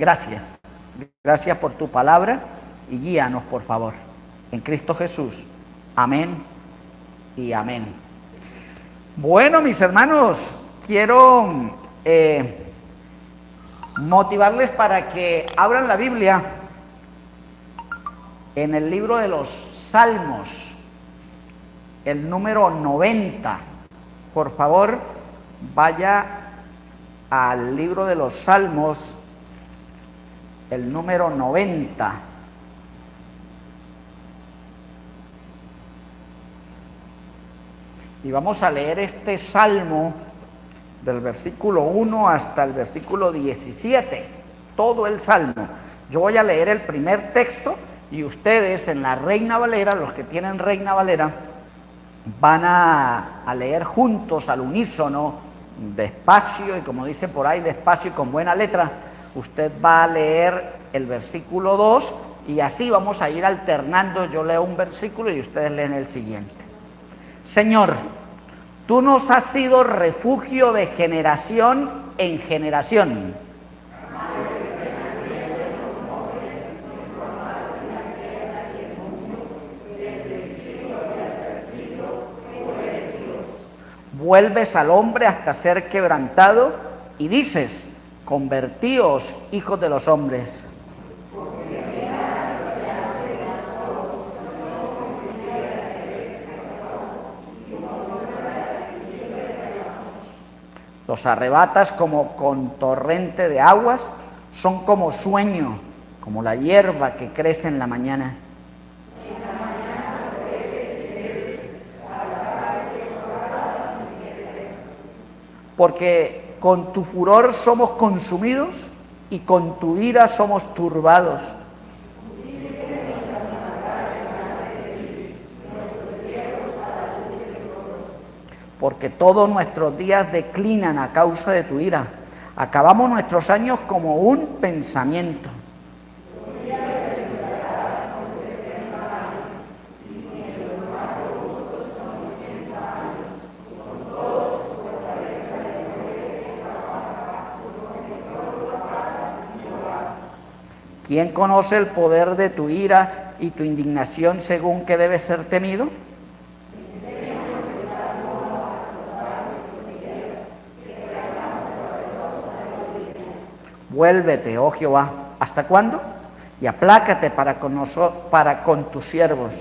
Gracias. Gracias por tu palabra y guíanos, por favor. En Cristo Jesús. Amén y amén. Bueno, mis hermanos, quiero motivarles para que abran la Biblia en el libro de los Salmos, el número 90. Por favor, vaya al libro de los Salmos, el número 90. Y vamos a leer este salmo del versículo 1 hasta el versículo 17, todo el salmo. Yo voy a leer el primer texto y ustedes en la Reina Valera, los que tienen Reina Valera, van a leer juntos al unísono, despacio, y como dice por ahí, despacio y con buena letra. Usted va a leer el versículo 2 y así vamos a ir alternando. Yo leo un versículo y ustedes leen el siguiente. Señor, tú nos has sido refugio de generación en generación. Vuelves al hombre hasta ser quebrantado y dices: convertíos, hijos de los hombres. Los arrebatas como con torrente de aguas, son como sueño, como la hierba que crece en la mañana. Porque con tu furor somos consumidos y con tu ira somos turbados. Porque todos nuestros días declinan a causa de tu ira. Acabamos nuestros años como un pensamiento. ¿Quién conoce el poder de tu ira y tu indignación según que debe ser temido? Vuélvete, oh Jehová, ¿hasta cuándo? Y aplácate para con tus siervos.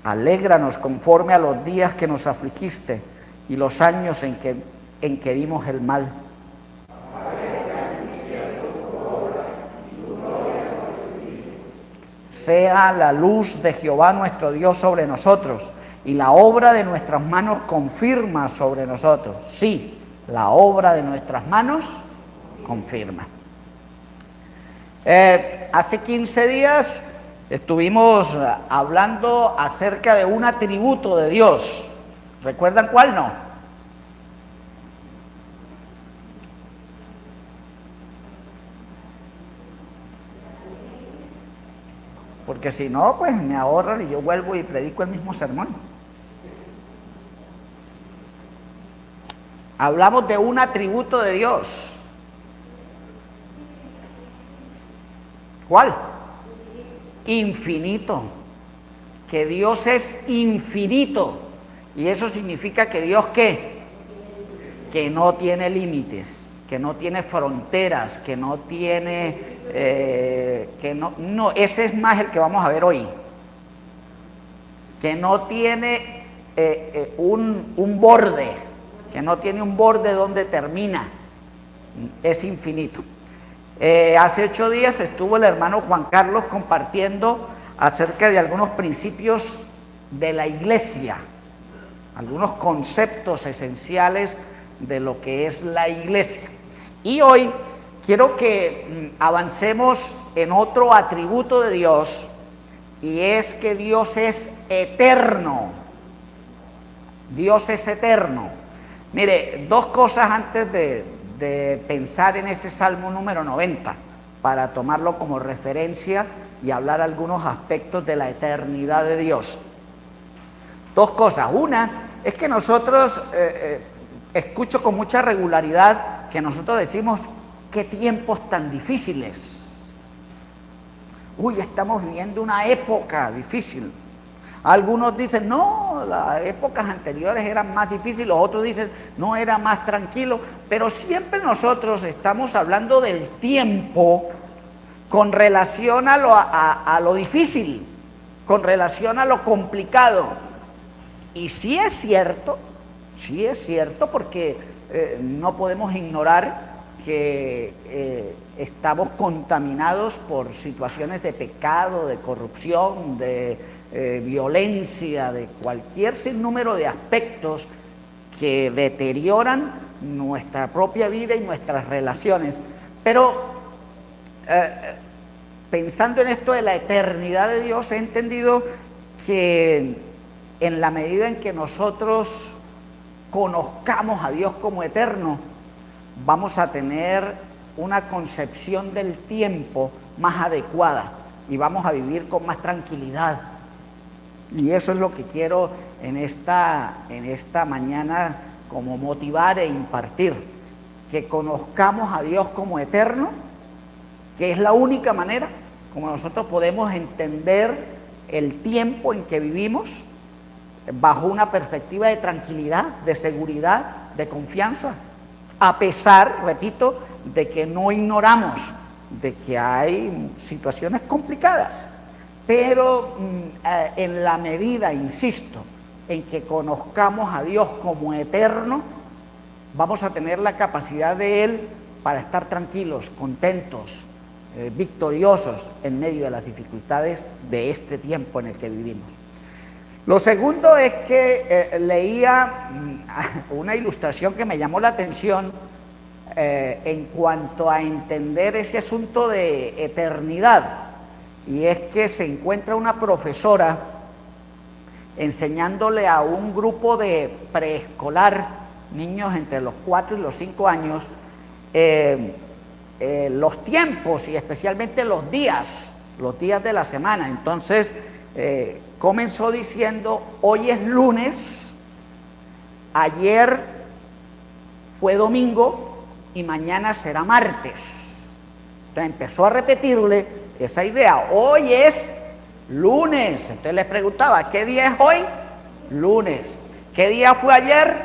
Alégranos conforme a los días que nos afligiste y los años en que vimos el mal. Sea la luz de Jehová nuestro Dios sobre nosotros, y la obra de nuestras manos confirma sobre nosotros. Sí, la obra de nuestras manos confirma. Hace 15 días estuvimos hablando acerca de un atributo de Dios. ¿Recuerdan cuál? No. Porque si no, pues me ahorran y yo vuelvo y predico el mismo sermón. Hablamos de un atributo de Dios. ¿Cuál? Infinito. Que Dios es infinito. Y eso significa que Dios, ¿qué? Que no tiene límites, que no tiene fronteras, que no tiene... no, ese es más el que vamos a ver hoy, que no tiene un borde, que no tiene un borde donde termina, es infinito. Hace 8 días estuvo el hermano Juan Carlos compartiendo acerca de algunos principios de la iglesia, algunos conceptos esenciales de lo que es la iglesia. Y hoy quiero que avancemos en otro atributo de Dios, y es que Dios es eterno. Dios es eterno. Mire, dos cosas antes de pensar en ese Salmo número 90, para tomarlo como referencia y hablar algunos aspectos de la eternidad de Dios. Dos cosas. Una es que nosotros, escucho con mucha regularidad que nosotros decimos, qué tiempos tan difíciles. Uy, estamos viviendo una época difícil. Algunos dicen, no, las épocas anteriores eran más difíciles, los otros dicen, no, era más tranquilo, pero siempre nosotros estamos hablando del tiempo con relación a lo difícil, con relación a lo complicado. Y sí es cierto porque no podemos ignorar que estamos contaminados por situaciones de pecado, de corrupción, de violencia, de cualquier sinnúmero de aspectos que deterioran nuestra propia vida y nuestras relaciones. Pero pensando en esto de la eternidad de Dios, he entendido que en la medida en que nosotros conozcamos a Dios como eterno, vamos a tener una concepción del tiempo más adecuada y vamos a vivir con más tranquilidad. Y eso es lo que quiero en esta mañana como motivar e impartir, que conozcamos a Dios como eterno, que es la única manera como nosotros podemos entender el tiempo en que vivimos bajo una perspectiva de tranquilidad, de seguridad, de confianza, a pesar, repito, de que no ignoramos de que hay situaciones complicadas. Pero en la medida, insisto, en que conozcamos a Dios como eterno, vamos a tener la capacidad de Él para estar tranquilos, contentos, victoriosos en medio de las dificultades de este tiempo en el que vivimos. Lo segundo es que leía una ilustración que me llamó la atención en cuanto a entender ese asunto de eternidad. Y es que se encuentra una profesora enseñándole a un grupo de preescolar, niños entre los 4 y los 5 años, los tiempos y especialmente los días de la semana. Entonces comenzó diciendo, hoy es lunes, ayer fue domingo y mañana será martes. Entonces empezó a repetirle esa idea, hoy es lunes. Entonces les preguntaba, ¿qué día es hoy? Lunes. ¿Qué día fue ayer?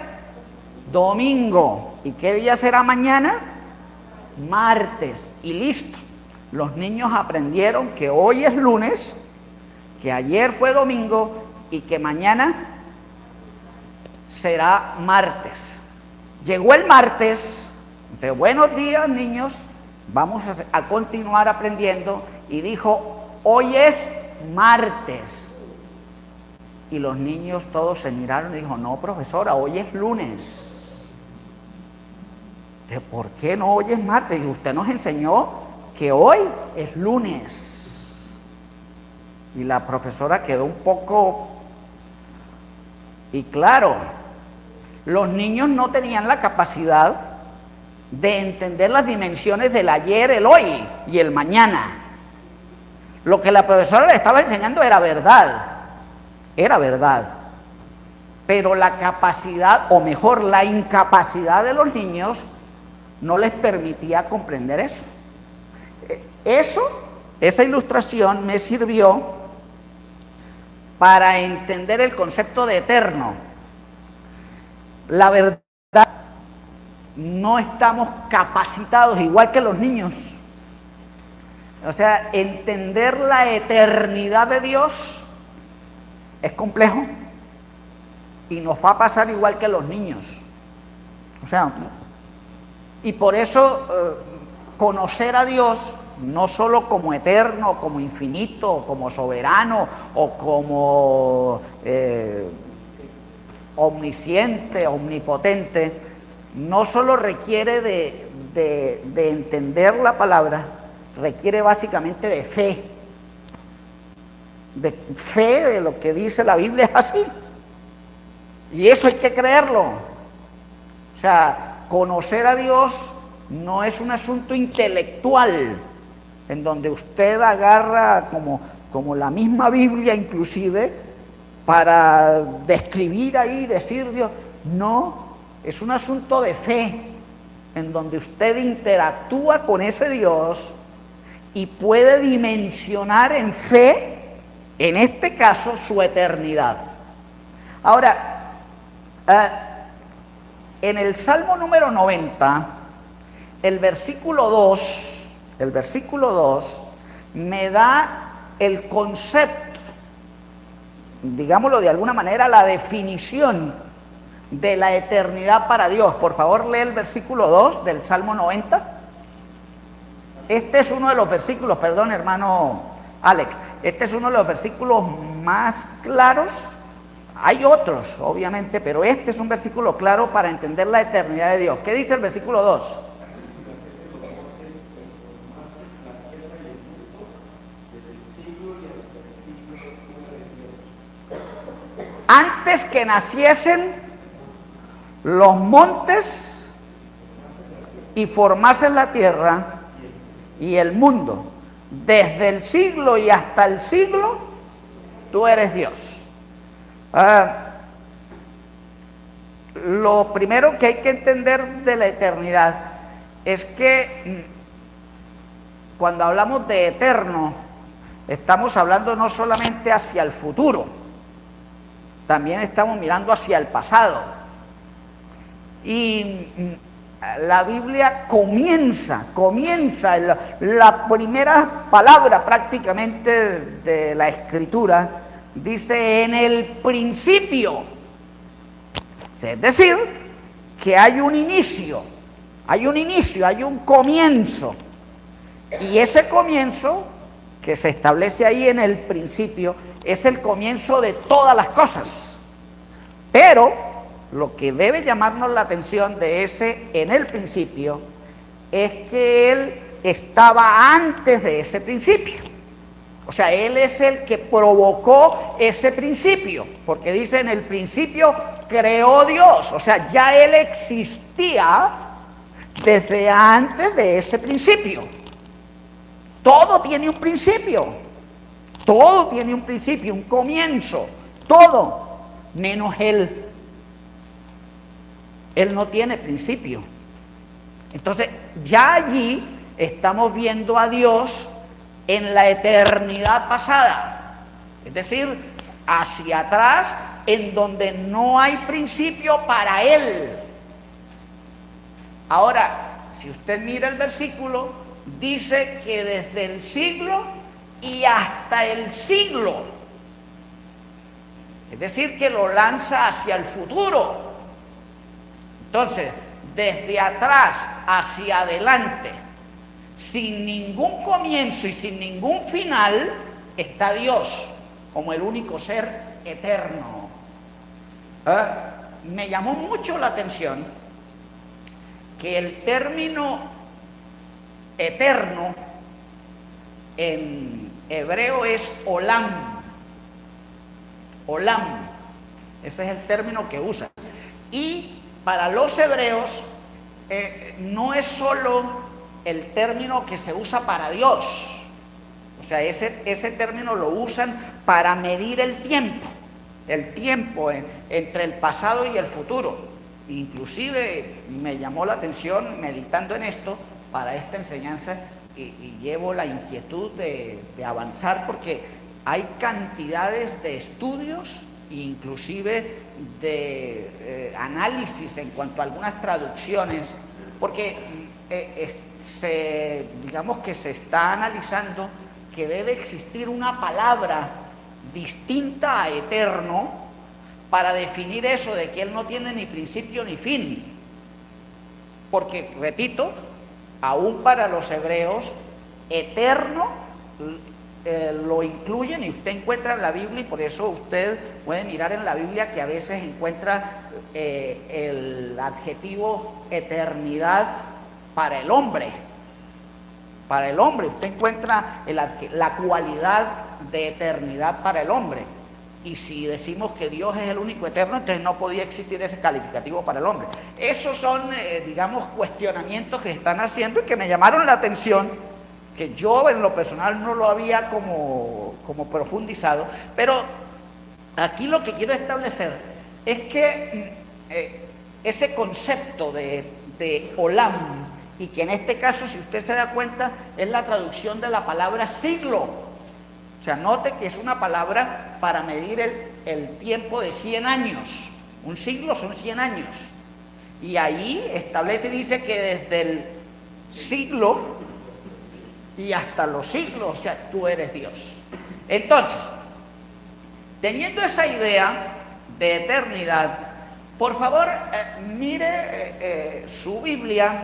Domingo. ¿Y qué día será mañana? Martes. Y listo. Los niños aprendieron que hoy es lunes, que ayer fue domingo y que mañana será martes. Llegó el martes, entonces, buenos días, niños, vamos a continuar aprendiendo. Y dijo, hoy es martes. Y los niños todos se miraron y dijo, no, profesora, hoy es lunes. ¿Por qué no hoy es martes? Y usted nos enseñó que hoy es lunes. Y la profesora quedó un poco... Y claro, los niños no tenían la capacidad de entender las dimensiones del ayer, el hoy y el mañana. Lo que la profesora le estaba enseñando era verdad, pero la capacidad, o mejor, la incapacidad de los niños no les permitía comprender eso. Esa ilustración me sirvió para entender el concepto de eterno. La verdad, no estamos capacitados igual que los niños. O sea, entender la eternidad de Dios es complejo y nos va a pasar igual que a los niños. O sea, y por eso conocer a Dios no solo como eterno, como infinito, como soberano o como omnisciente, omnipotente, no solo requiere de entender la palabra, requiere básicamente de fe de lo que dice la Biblia, es así. Y eso hay que creerlo. O sea, conocer a Dios no es un asunto intelectual, en donde usted agarra como la misma Biblia inclusive, para describir ahí, decir Dios. No, es un asunto de fe, en donde usted interactúa con ese Dios y puede dimensionar en fe, en este caso, su eternidad. Ahora, en el Salmo número 90, el versículo 2 me da el concepto, digámoslo de alguna manera, la definición de la eternidad para Dios. Por favor, lee el versículo 2 del Salmo 90. Este es uno de los versículos, perdón, hermano Alex, este es uno de los versículos más claros. Hay otros, obviamente, pero este es un versículo claro para entender la eternidad de Dios. ¿Qué dice el versículo 2? Antes que naciesen los montes y formasen la tierra y el mundo, desde el siglo y hasta el siglo, tú eres Dios. Lo primero que hay que entender de la eternidad es que cuando hablamos de eterno, estamos hablando no solamente hacia el futuro, también estamos mirando hacia el pasado. Y la Biblia comienza la primera palabra prácticamente de la Escritura, dice en el principio. Es decir, que hay un inicio, hay un comienzo. Y ese comienzo que se establece ahí en el principio es el comienzo de todas las cosas. Pero lo que debe llamarnos la atención de ese en el principio es que Él estaba antes de ese principio. O sea, Él es el que provocó ese principio, porque dice en el principio creó Dios. O sea, ya Él existía desde antes de ese principio. Todo tiene un principio, todo tiene un principio, un comienzo, todo, menos Él. Él no tiene principio. Entonces, ya allí estamos viendo a Dios en la eternidad pasada, es decir, hacia atrás, en donde no hay principio para Él. Ahora, si usted mira el versículo, dice que desde el siglo y hasta el siglo, es decir, que lo lanza hacia el futuro. Entonces, desde atrás hacia adelante, sin ningún comienzo y sin ningún final, está Dios como el único ser eterno. Me llamó mucho la atención que el término eterno en hebreo es olam. Olam, ese es el término que usa. Y para los hebreos no es solo el término que se usa para Dios. O sea, ese término lo usan para medir el tiempo entre el pasado y el futuro. Inclusive me llamó la atención meditando en esto para esta enseñanza y llevo la inquietud de avanzar, porque hay cantidades de estudios e inclusive de análisis en cuanto a algunas traducciones, porque digamos que se está analizando que debe existir una palabra distinta a eterno para definir eso de que Él no tiene ni principio ni fin. Porque, repito, aún para los hebreos, eterno lo incluyen, y usted encuentra en la Biblia, y por eso usted puede mirar en la Biblia que a veces encuentra el adjetivo eternidad para el hombre. Para el hombre, usted encuentra la cualidad de eternidad para el hombre. Y si decimos que Dios es el único eterno, entonces no podía existir ese calificativo para el hombre. Esos son, digamos, cuestionamientos que están haciendo y que me llamaron la atención, que yo en lo personal no lo había como profundizado, pero aquí lo que quiero establecer es que ese concepto de olam, y que en este caso, si usted se da cuenta, es la traducción de la palabra siglo. O sea, note que es una palabra para medir el tiempo de 100 años. Un siglo son 100 años. Y ahí establece y dice que desde el siglo y hasta los siglos, o sea, tú eres Dios. Entonces, teniendo esa idea de eternidad, por favor, mire su Biblia,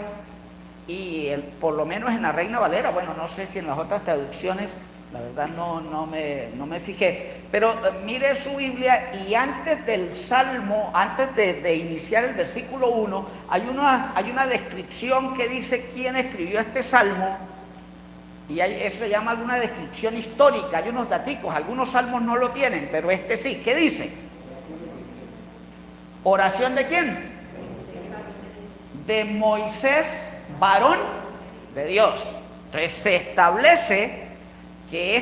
y por lo menos en la Reina Valera, bueno, no sé si en las otras traducciones, la verdad no me fijé, pero mire su Biblia, y antes del Salmo, antes de iniciar el versículo 1, hay una descripción que dice quién escribió este Salmo, y eso se llama una descripción histórica. Hay unos daticos, algunos salmos no lo tienen, pero este sí. ¿Qué dice? ¿Oración de quién? De Moisés, varón de Dios. Entonces se establece que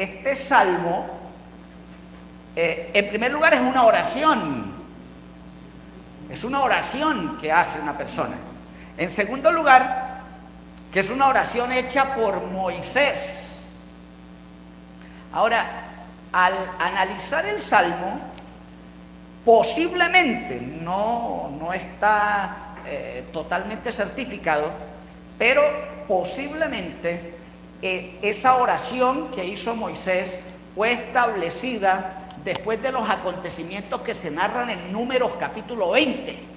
este salmo, en primer lugar, es una oración. Es una oración que hace una persona. En segundo lugar, que es una oración hecha por Moisés. Ahora, al analizar el Salmo, posiblemente, no está totalmente certificado, pero posiblemente esa oración que hizo Moisés fue establecida después de los acontecimientos que se narran en Números capítulo 20.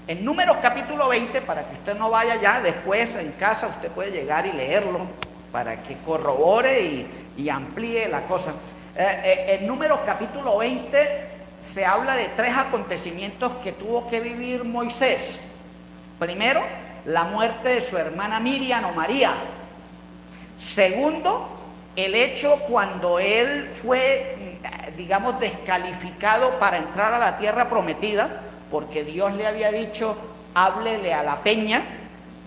En Números capítulo 20, para que usted no vaya ya, después en casa usted puede llegar y leerlo para que corrobore y amplíe la cosa. En Números capítulo 20 se habla de 3 acontecimientos que tuvo que vivir Moisés. Primero, la muerte de su hermana Miriam o María. Segundo, el hecho cuando él fue, digamos, descalificado para entrar a la tierra prometida, porque Dios le había dicho, háblele a la peña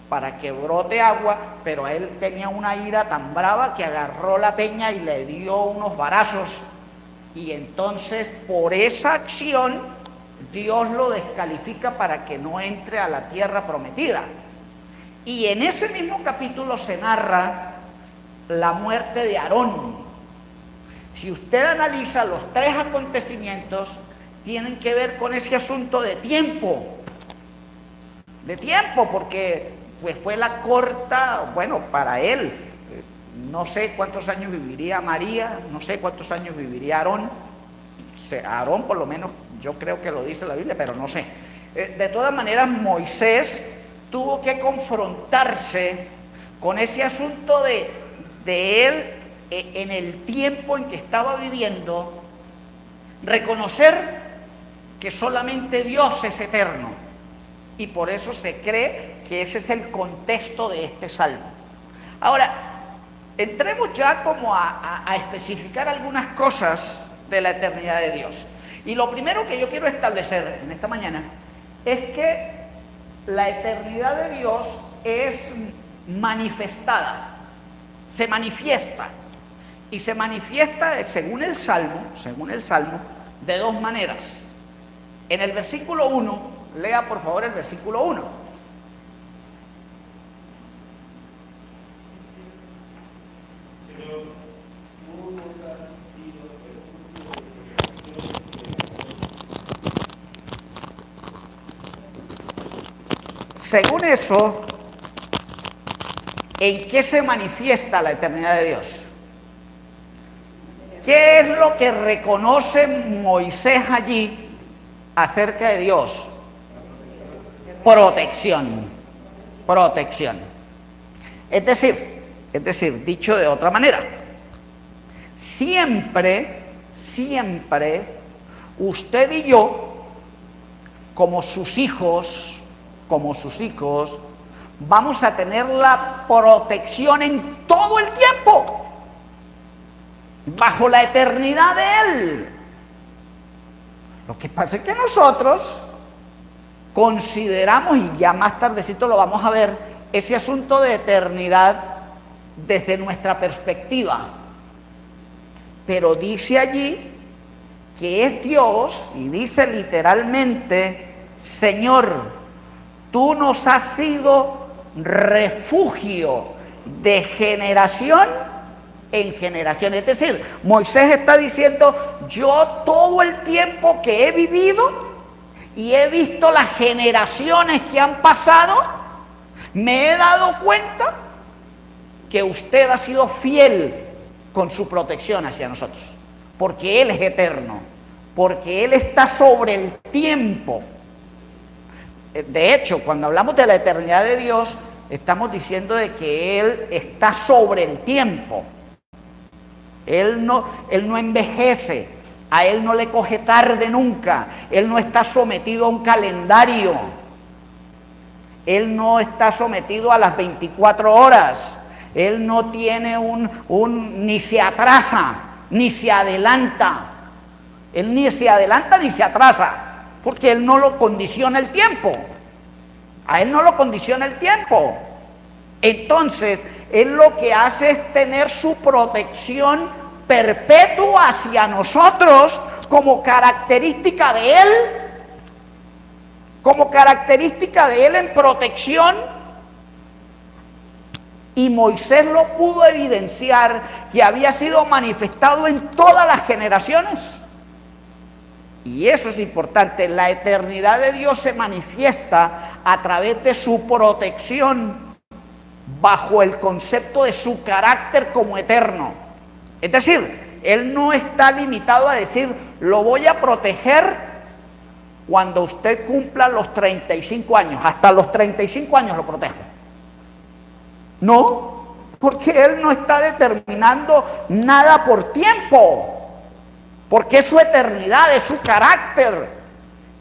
para que brote agua, pero él tenía una ira tan brava que agarró la peña y le dio unos varazos, y entonces por esa acción Dios lo descalifica para que no entre a la tierra prometida. Y en ese mismo capítulo se narra la muerte de Aarón. Si usted analiza los 3 acontecimientos, tienen que ver con ese asunto de tiempo, porque pues fue la corta, bueno, para él, no sé cuántos años viviría María, no sé cuántos años viviría Aarón. Aarón por lo menos yo creo que lo dice la Biblia, pero no sé. De todas maneras, Moisés tuvo que confrontarse con ese asunto de él en el tiempo en que estaba viviendo, reconocer que solamente Dios es eterno, y por eso se cree que ese es el contexto de este salmo. Ahora, entremos ya como a especificar algunas cosas de la eternidad de Dios. Y lo primero que yo quiero establecer en esta mañana es que la eternidad de Dios es manifestada, se manifiesta, y se manifiesta según el Salmo, de 2 maneras. En el versículo 1, lea por favor el versículo 1. Según eso, ¿en qué se manifiesta la eternidad de Dios? ¿Qué es lo que reconoce Moisés allí acerca de Dios? Protección. Es decir, dicho de otra manera, siempre usted y yo, como sus hijos, vamos a tener la protección en todo el tiempo, bajo la eternidad de Él. Lo que pasa es que nosotros consideramos, y ya más tardecito lo vamos a ver, ese asunto de eternidad desde nuestra perspectiva. Pero dice allí que es Dios, y dice literalmente: Señor, tú nos has sido refugio de generación en generación. Es decir, Moisés está diciendo: yo todo el tiempo que he vivido y he visto las generaciones que han pasado, me he dado cuenta que usted ha sido fiel con su protección hacia nosotros, porque Él es eterno, porque Él está sobre el tiempo. De hecho, cuando hablamos de la eternidad de Dios, estamos diciendo de que Él está sobre el tiempo. Él no envejece, a Él no le coge tarde nunca, Él no está sometido a un calendario, Él no está sometido a las 24 horas, Él no tiene ni se atrasa, ni se adelanta, Él ni se adelanta ni se atrasa, porque Él no lo condiciona el tiempo, a Él no lo condiciona el tiempo. Entonces, Él lo que hace es tener su protección perpetua hacia nosotros como característica de Él, en protección. Y Moisés lo pudo evidenciar, que había sido manifestado en todas las generaciones. Y eso es importante, la eternidad de Dios se manifiesta a través de su protección, bajo el concepto de su carácter como eterno. Es decir, Él no está limitado a decir: lo voy a proteger cuando usted cumpla los 35 años, hasta los 35 años lo protejo. No, porque Él no está determinando nada por tiempo, porque es su eternidad, es su carácter,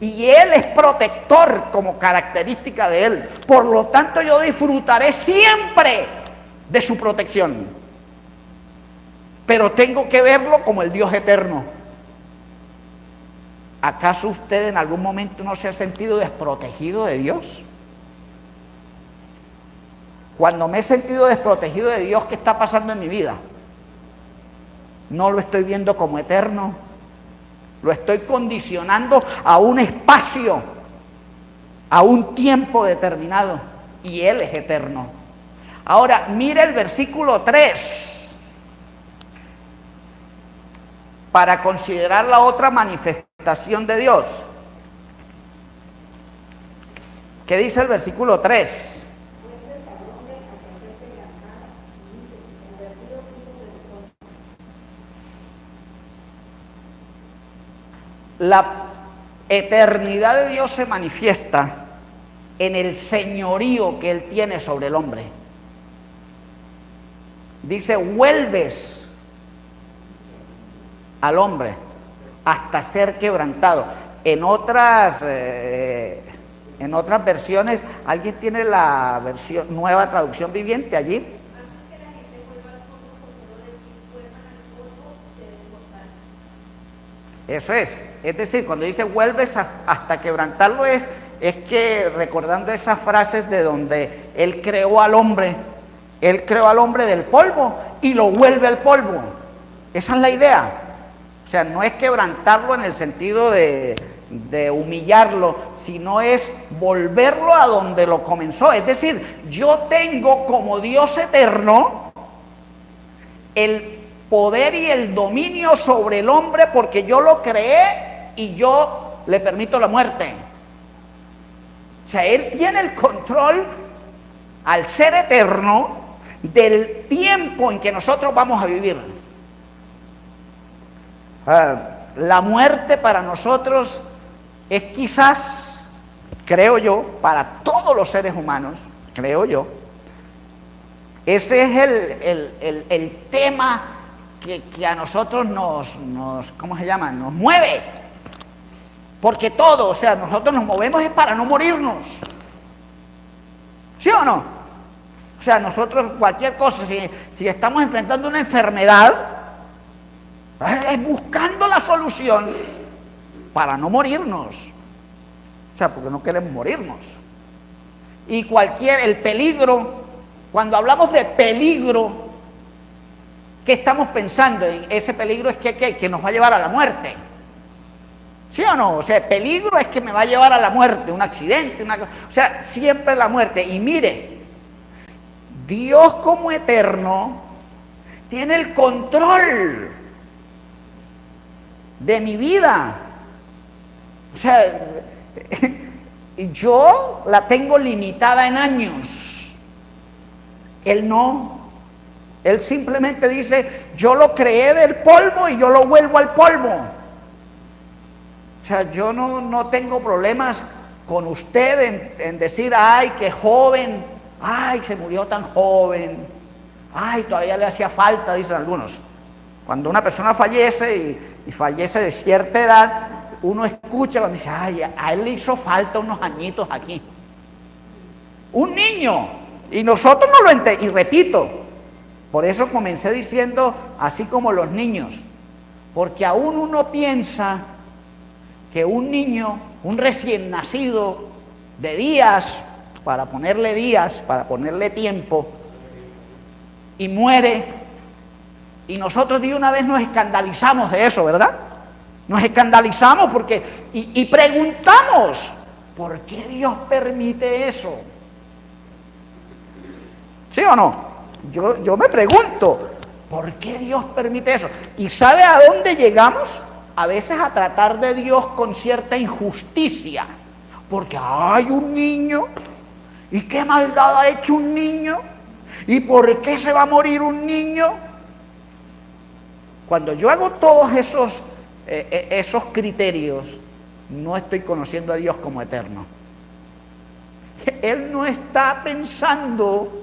y Él es protector como característica de Él. Por lo tanto, yo disfrutaré siempre de su protección, pero tengo que verlo como el Dios eterno. ¿Acaso usted en algún momento no se ha sentido desprotegido de Dios? Cuando me he sentido desprotegido de Dios, ¿qué está pasando en mi vida? No lo estoy viendo como eterno, lo estoy condicionando a un espacio, a un tiempo determinado, y Él es eterno. Ahora, mire el versículo 3, para considerar la otra manifestación de Dios. ¿Qué dice el versículo 3? La eternidad de Dios se manifiesta en el señorío que Él tiene sobre el hombre. Dice: vuelves al hombre hasta ser quebrantado. En otras versiones, ¿alguien tiene la versión Nueva Traducción Viviente allí? Eso es decir, cuando dice vuelves hasta quebrantarlo, es que recordando esas frases de donde Él creó al hombre del polvo y lo vuelve al polvo. Esa es la idea. O sea, no es quebrantarlo en el sentido de humillarlo, sino es volverlo a donde lo comenzó. Es decir, yo tengo como Dios eterno el poder y el dominio sobre el hombre, porque yo lo creé y yo le permito la muerte. O sea, Él tiene el control, al ser eterno, del tiempo en que nosotros vamos a vivir. La muerte para nosotros es quizás, creo yo, para todos los seres humanos, creo yo, ese es el tema que a nosotros nos ¿cómo se llama? Nos mueve. Porque todo, o sea, nosotros nos movemos es para no morirnos. ¿Sí o no? O sea, nosotros cualquier cosa, si estamos enfrentando una enfermedad, es buscando la solución para no morirnos. O sea, porque no queremos morirnos. Y el peligro, cuando hablamos de peligro, ¿qué estamos pensando? Ese peligro es que nos va a llevar a la muerte. ¿Sí o no? O sea, peligro es que me va a llevar a la muerte, un accidente, o sea, siempre la muerte. Y mire, Dios como eterno tiene el control de mi vida. O sea, yo la tengo limitada en años. Él no. Él simplemente dice, yo lo creé del polvo y yo lo vuelvo al polvo. O sea, yo no tengo problemas con usted en decir, ay, qué joven, ay, se murió tan joven, ay, todavía le hacía falta, dicen algunos. Cuando una persona fallece y fallece de cierta edad, uno escucha cuando dice, ay, a él le hizo falta unos añitos aquí. Un niño, y nosotros no lo entendemos, y repito, por eso comencé diciendo, así como los niños, porque aún uno piensa que un niño, un recién nacido de días, para ponerle tiempo, y muere, y nosotros de una vez nos escandalizamos de eso, ¿verdad? Nos escandalizamos porque, y preguntamos, ¿por qué Dios permite eso? ¿Sí o no? Yo me pregunto, ¿por qué Dios permite eso? ¿Y sabe a dónde llegamos? A veces a tratar de Dios con cierta injusticia, porque hay un niño, ¿y qué maldad ha hecho un niño? ¿Y por qué se va a morir un niño? Cuando yo hago todos esos criterios, no estoy conociendo a Dios como eterno. Él no está pensando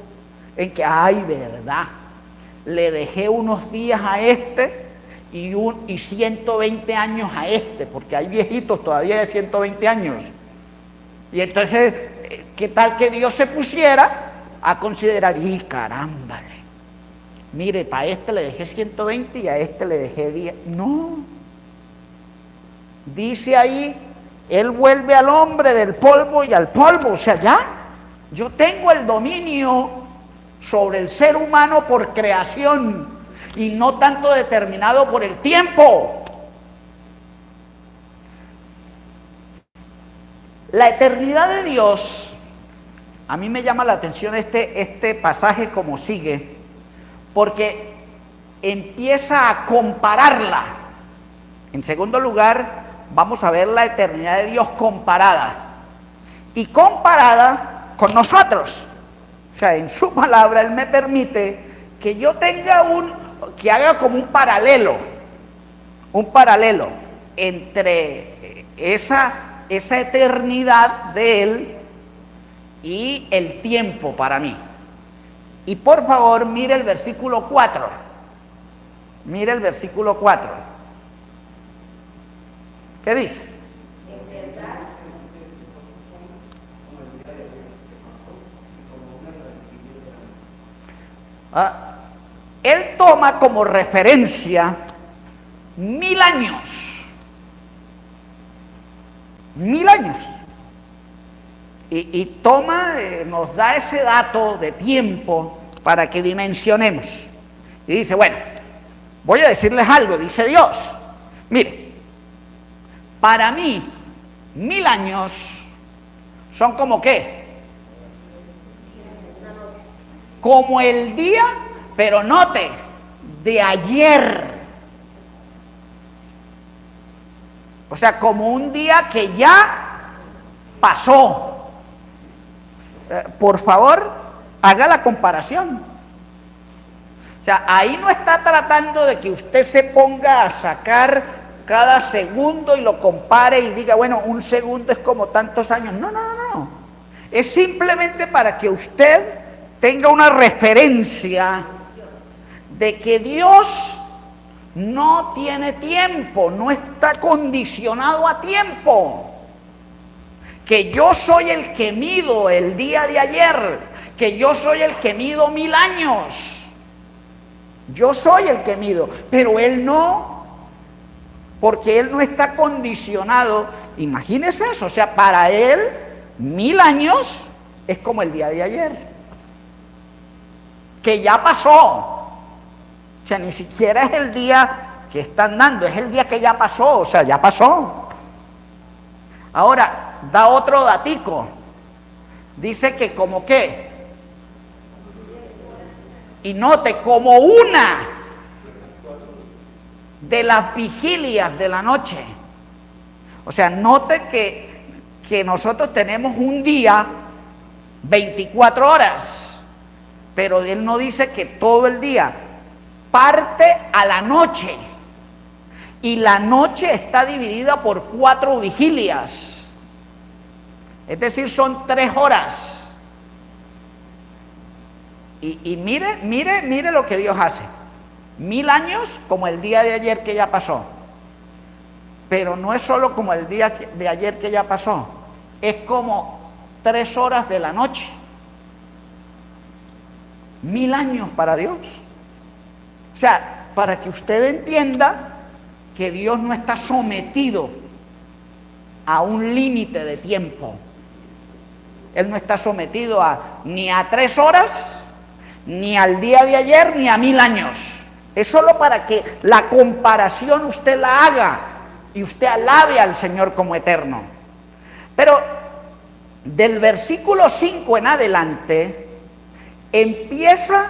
en que, ay, verdad, le dejé unos días a este y 120 años a este, porque hay viejitos todavía de 120 años. Y entonces, ¿qué tal que Dios se pusiera a considerar, y carámbale, mire, para este le dejé 120 y a este le dejé 10? No. Dice ahí, Él vuelve al hombre del polvo y al polvo. O sea, ya, yo tengo el dominio sobre el ser humano por creación y no tanto determinado por el tiempo. La eternidad de Dios, a mí me llama la atención este pasaje como sigue, porque empieza a compararla. En segundo lugar, vamos a ver la eternidad de Dios comparada, y comparada con nosotros. O sea, en su palabra Él me permite que yo tenga que haga como un paralelo entre esa eternidad de Él y el tiempo para mí. Y por favor, mire el versículo 4. Mire el versículo 4. ¿Qué dice? Él toma como referencia 1000 años. 1000 años. Y nos da ese dato de tiempo para que dimensionemos. Y dice, bueno, voy a decirles algo, dice Dios. Mire, para mí, 1000 años son como ¿qué? Como el día, pero note, de ayer. O sea, como un día que ya pasó. Por favor, haga la comparación. O sea, ahí no está tratando de que usted se ponga a sacar cada segundo y lo compare y diga, bueno, un segundo es como tantos años. No. Es simplemente para que usted tenga una referencia de que Dios no tiene tiempo, no está condicionado a tiempo. Que yo soy el que mido el día de ayer, que yo soy el que mido 1000 años. Yo soy el que mido, pero Él no, porque Él no está condicionado. Imagínese eso, o sea, para Él 1000 años es como el día de ayer, que ya pasó. O sea, ni siquiera es el día que están dando, es el día que ya pasó, o sea, ya pasó. Ahora, da otro datico. Dice que como qué. Y note, como una de las vigilias de la noche. O sea, note que nosotros tenemos un día, 24 horas, pero él no dice que todo el día, parte a la noche. Y la noche está dividida por 4 vigilias. Es decir, son 3 horas. Y mire lo que Dios hace. 1000 años como el día de ayer que ya pasó. Pero no es solo como el día de ayer que ya pasó. Es como 3 horas de la noche. 1000 años para Dios. O sea, para que usted entienda que Dios no está sometido a un límite de tiempo. Él no está sometido ni a 3 horas, ni al día de ayer, ni a 1000 años. Es solo para que la comparación usted la haga y usted alabe al Señor como eterno. Pero del versículo 5 en adelante empieza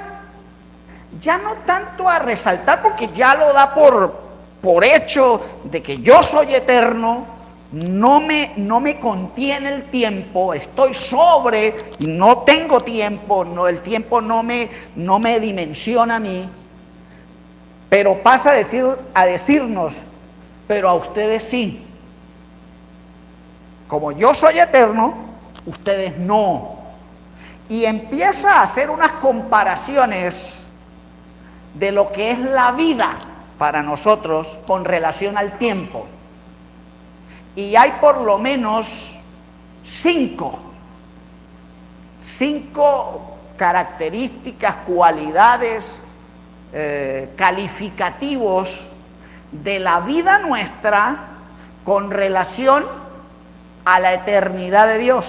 ya no tanto a resaltar, porque ya lo da por hecho de que yo soy eterno, no me contiene el tiempo, estoy sobre y no tengo tiempo, el tiempo no me dimensiona a mí, pero pasa a decirnos, pero a ustedes sí. Como yo soy eterno, ustedes no. Y empieza a hacer unas comparaciones de lo que es la vida para nosotros con relación al tiempo. Y hay por lo menos 5 características, cualidades, calificativos de la vida nuestra con relación a la eternidad de Dios.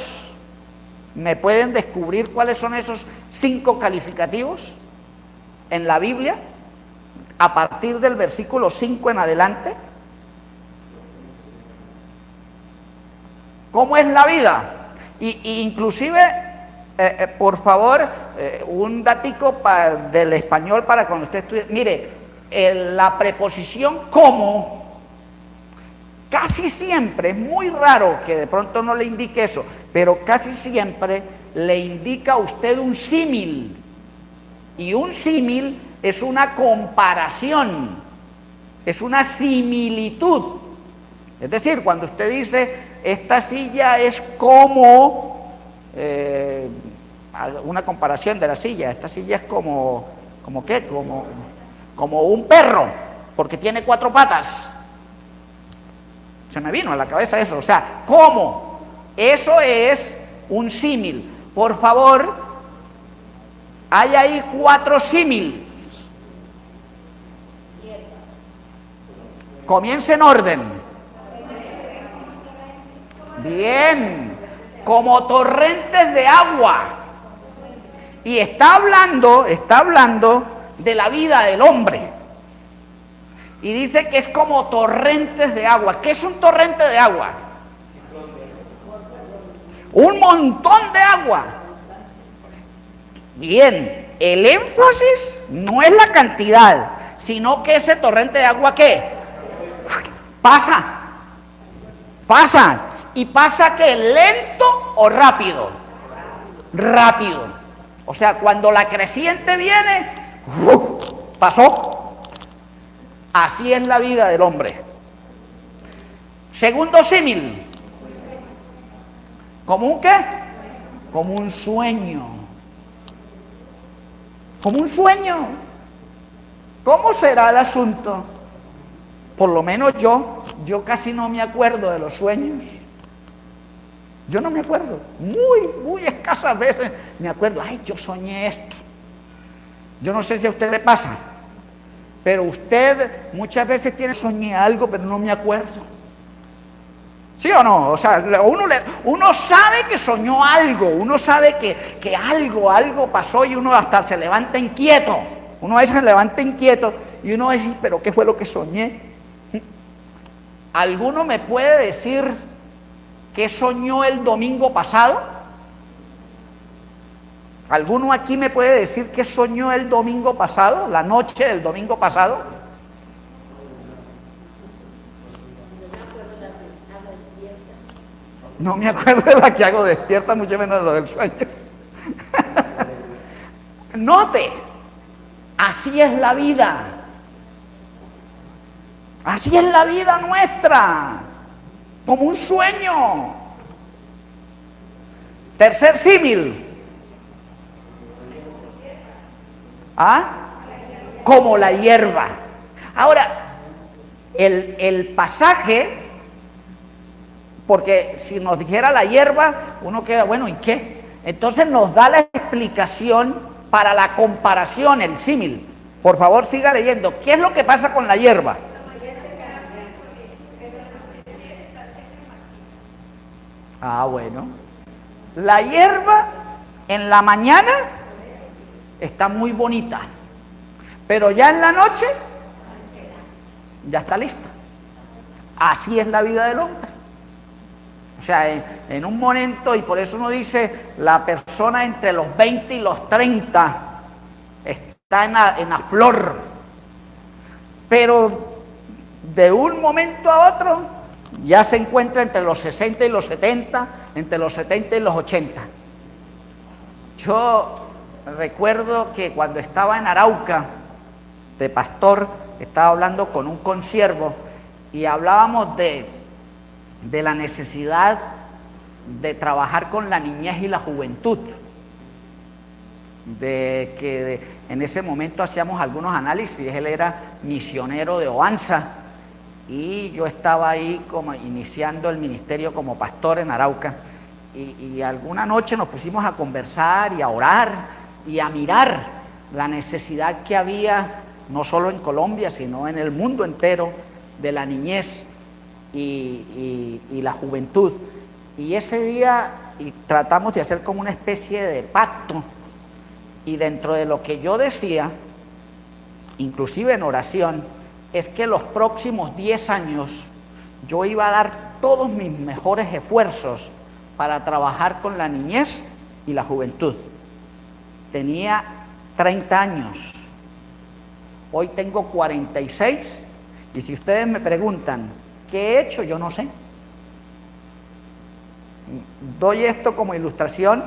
¿Me pueden descubrir cuáles son esos 5 calificativos en la Biblia a partir del versículo 5 en adelante? ¿Cómo es la vida? Y inclusive, por favor, un datico del español para cuando usted estudie. Mire, la preposición como, casi siempre, es muy raro que de pronto no le indique eso, pero casi siempre le indica a usted un símil. Y un símil es una comparación, es una similitud. Es decir, cuando usted dice, esta silla es como, una comparación de la silla, esta silla es como ¿qué? Como un perro, porque tiene 4 patas. Se me vino a la cabeza eso, o sea, ¿cómo? Eso es un símil. Por favor, hay ahí 4 símiles. Comience en orden. Bien, como torrentes de agua. Y está hablando de la vida del hombre. Y dice que es como torrentes de agua. ¿Qué es un torrente de agua? Un montón de agua. Bien, el énfasis no es la cantidad, sino que ese torrente de agua, ¿qué? Pasa. ¿Y pasa qué? ¿Lento o rápido? Rápido. O sea, cuando la creciente viene, pasó. Así es la vida del hombre. Segundo símil. ¿Como un qué? Como un sueño. Como un sueño. ¿Cómo será el asunto? Por lo menos yo casi no me acuerdo de los sueños. Yo no me acuerdo. Muy escasas veces me acuerdo. Ay, yo soñé esto. Yo no sé si a usted le pasa, pero usted muchas veces soñé algo, pero no me acuerdo. ¿Sí o no? O sea, uno sabe que soñó algo, uno sabe que algo pasó y uno hasta se levanta inquieto. Uno a veces se levanta inquieto y uno dice, pero ¿qué fue lo que soñé? ¿Alguno me puede decir qué soñó el domingo pasado? ¿Alguno aquí me puede decir qué soñó el domingo pasado, la noche del domingo pasado? No me acuerdo de la que hago despierta, mucho menos de lo del sueño. Note, así es la vida. Así es la vida nuestra, como un sueño. Tercer símil. ¿Ah? Como la hierba. Ahora, el pasaje, porque si nos dijera la hierba, uno queda, bueno, ¿y qué? Entonces nos da la explicación para la comparación, el símil. Por favor, siga leyendo. ¿Qué es lo que pasa con la hierba? Ah, bueno. La hierba en la mañana está muy bonita, pero ya en la noche ya está lista. Así es la vida del hombre. O sea, en un momento, y por eso uno dice, la persona entre los 20 y los 30 está en la flor, pero de un momento a otro ya se encuentra entre los 60 y los 70, entre los 70 y los 80. Yo recuerdo que cuando estaba en Arauca, de pastor, estaba hablando con un consiervo y hablábamos de la necesidad de trabajar con la niñez y la juventud, de que en ese momento hacíamos algunos análisis. Él era misionero de Oanza y yo estaba ahí como iniciando el ministerio como pastor en Arauca, y alguna noche nos pusimos a conversar y a orar y a mirar la necesidad que había no solo en Colombia sino en el mundo entero de la niñez y la juventud. Y ese día tratamos de hacer como una especie de pacto, y dentro de lo que yo decía, inclusive en oración, es que los próximos 10 años yo iba a dar todos mis mejores esfuerzos para trabajar con la niñez y la juventud. Tenía 30 años, hoy tengo 46, y si ustedes me preguntan ¿qué he hecho? Yo no sé. Doy esto como ilustración,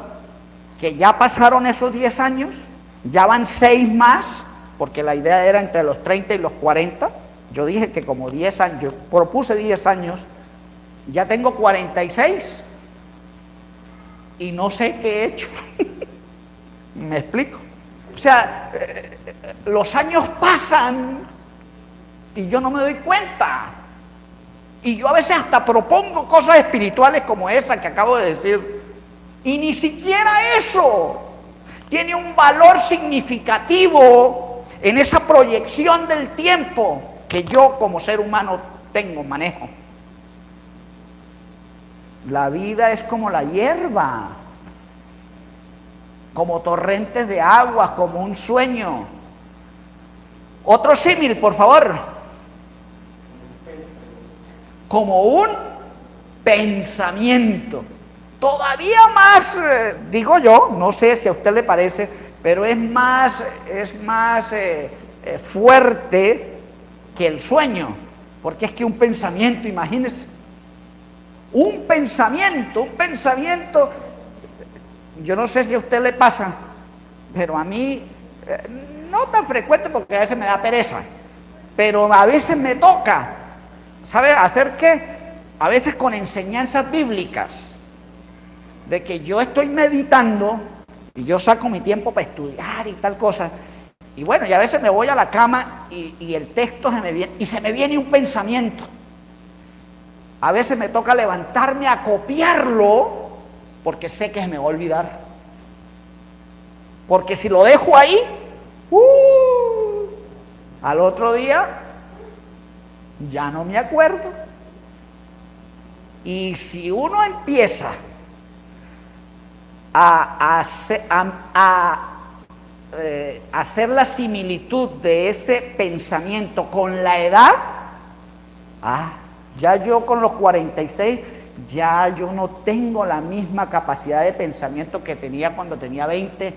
que ya pasaron esos 10 años, ya van 6 más, porque la idea era entre los 30 y los 40. Yo dije que como 10 años, yo propuse 10 años, ya tengo 46 y no sé qué he hecho. ¿Me explico? O sea, los años pasan y yo no me doy cuenta. Y yo a veces hasta propongo cosas espirituales como esa que acabo de decir, y ni siquiera eso tiene un valor significativo en esa proyección del tiempo que yo como ser humano manejo. La vida es como la hierba, como torrentes de agua, como un sueño. Otro símil, por favor. Como un pensamiento. Todavía más, digo yo, no sé si a usted le parece, pero es más fuerte que el sueño, porque es que un pensamiento, imagínese, un pensamiento, yo no sé si a usted le pasa, pero a mí, no tan frecuente porque a veces me da pereza, pero a veces me toca, ¿sabe? ¿Hacer qué? A veces con enseñanzas bíblicas, de que yo estoy meditando y yo saco mi tiempo para estudiar y tal cosa, y bueno, y a veces me voy a la cama y el texto se me viene un pensamiento. A veces me toca levantarme a copiarlo porque sé que se me va a olvidar, porque si lo dejo ahí, al otro día ya no me acuerdo. Y si uno empieza a hacer la similitud de ese pensamiento con la edad, ya yo con los 46 ya yo no tengo la misma capacidad de pensamiento que tenía cuando tenía 20,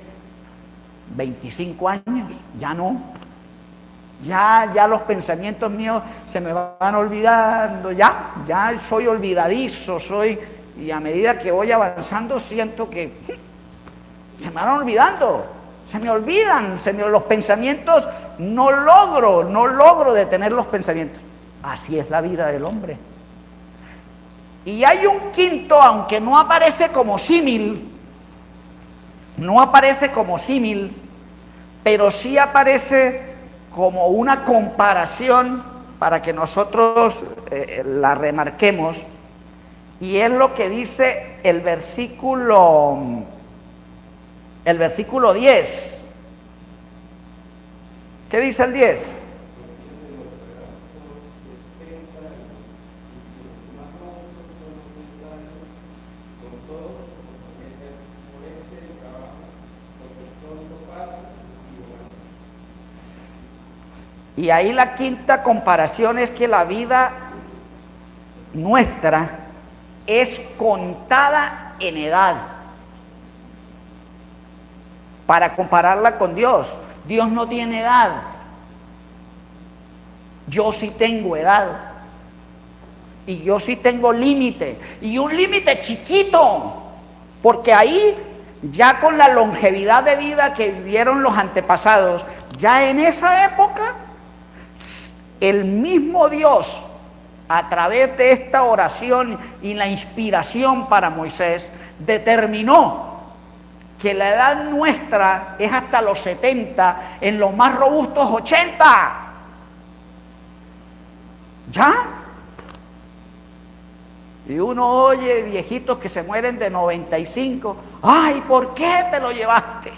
25 años, ya no. Ya los pensamientos míos se me van olvidando, ya soy olvidadizo, y a medida que voy avanzando siento que se me van olvidando, se me olvidan, los pensamientos, no logro detener los pensamientos. Así es la vida del hombre. Y hay un quinto, aunque no aparece como símil, pero sí aparece como una comparación para que nosotros la remarquemos, y es lo que dice el versículo 10. ¿Qué dice el 10? Y ahí la quinta comparación es que la vida nuestra es contada en edad. Para compararla con Dios, Dios no tiene edad. Yo sí tengo edad. Y yo sí tengo límite. Y un límite chiquito. Porque ahí, ya con la longevidad de vida que vivieron los antepasados, ya en esa época, el mismo Dios, a través de esta oración y la inspiración para Moisés, determinó que la edad nuestra es hasta los 70, en los más robustos 80. ¿Ya? Y uno oye viejitos que se mueren de 95. ¡Ay, por qué te lo llevaste!